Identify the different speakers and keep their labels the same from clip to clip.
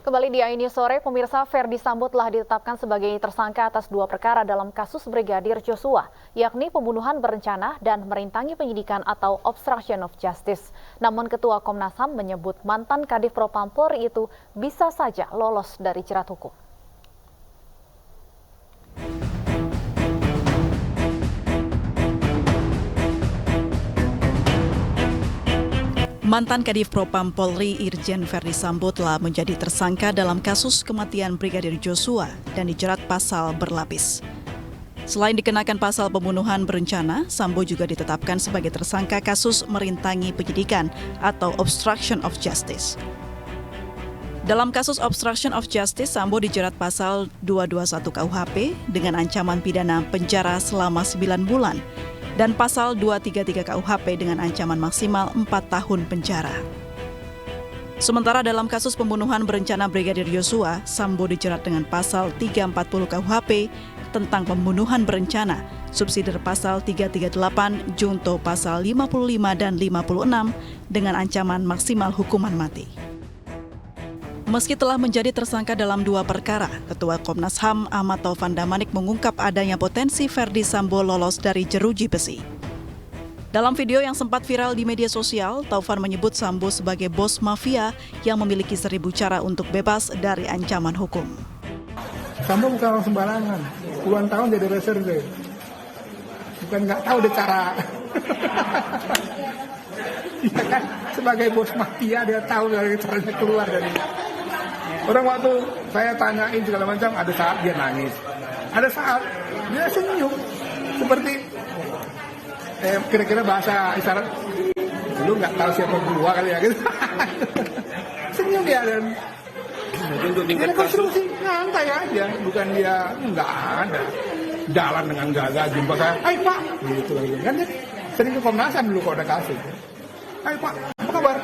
Speaker 1: Kembali di Aini Sore, pemirsa, Ferdi Sambo telah ditetapkan sebagai tersangka atas 2 perkara dalam kasus Brigadir Joshua, yakni pembunuhan berencana dan merintangi penyidikan atau obstruction of justice. Namun Ketua Komnas HAM menyebut mantan Kadif Propam Polri itu bisa saja lolos dari jerat hukum.
Speaker 2: Mantan Kadif Propam Polri Irjen Ferdi Sambo telah menjadi tersangka dalam kasus kematian Brigadir Joshua dan dijerat pasal berlapis. Selain dikenakan pasal pembunuhan berencana, Sambo juga ditetapkan sebagai tersangka kasus merintangi penyidikan atau obstruction of justice. Dalam kasus obstruction of justice, Sambo dijerat pasal 221 KUHP dengan ancaman pidana penjara selama 9 bulan. Dan pasal 233 KUHP dengan ancaman maksimal 4 tahun penjara. Sementara dalam kasus pembunuhan berencana Brigadir Joshua, Sambo dijerat dengan pasal 340 KUHP tentang pembunuhan berencana, subsidiar pasal 338, junto pasal 55 dan 56 dengan ancaman maksimal hukuman mati. Meski telah menjadi tersangka dalam 2 perkara, Ketua Komnas HAM Ahmad Taufan Damanik mengungkap adanya potensi Ferdi Sambo lolos dari jeruji besi. Dalam video yang sempat viral di media sosial, Taufan menyebut Sambo sebagai bos mafia yang memiliki 1000 cara untuk bebas dari ancaman hukum.
Speaker 3: Sambo bukan orang sembarangan, puluhan tahun jadi reserve. Bukan nggak tahu deh cara. Ya kan? Sebagai bos mafia dia tahu dari caranya keluar dari. Orang waktu saya tanyain segala macam, ada saat dia nangis, ada saat dia senyum, seperti kira-kira bahasa isyarat, lu nggak tahu siapa gua kali ya gitu. Senyum dia dan dia konstruksi nyantai aja, bukan dia nggak ada jalan dengan gagah jumpa saya, hai Pak, gitu lagi kan dia sering ke Komnas HAM dulu kalau ada kasus, hai Pak, apa kabar?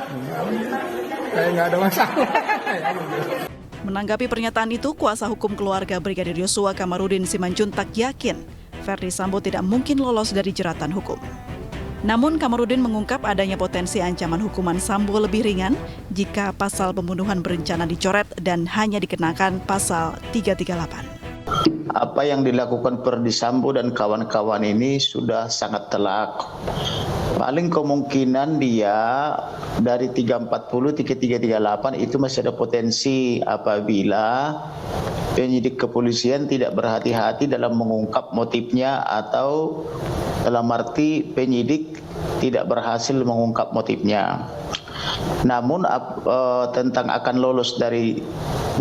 Speaker 3: Kayak nggak ada masalah.
Speaker 2: Menanggapi pernyataan itu, kuasa hukum keluarga Brigadir Joshua Kamarudin Simanjuntak yakin Ferdi Sambo tidak mungkin lolos dari jeratan hukum. Namun Kamarudin mengungkap adanya potensi ancaman hukuman Sambo lebih ringan jika pasal pembunuhan berencana dicoret dan hanya dikenakan pasal 338.
Speaker 4: Apa yang dilakukan Ferdi Sambo dan kawan-kawan ini sudah sangat telak. Paling kemungkinan dia dari 340 ke 338 itu masih ada potensi apabila penyidik kepolisian tidak berhati-hati dalam mengungkap motifnya atau dalam arti penyidik tidak berhasil mengungkap motifnya. Namun tentang akan lolos dari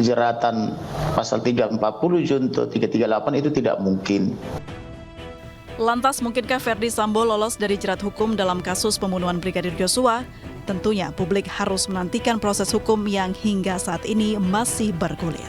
Speaker 4: jeratan pasal 340 junto 338 itu tidak mungkin.
Speaker 2: Lantas, mungkinkah Ferdi Sambo lolos dari jerat hukum dalam kasus pembunuhan Brigadir Joshua? Tentunya publik harus menantikan proses hukum yang hingga saat ini masih bergulir.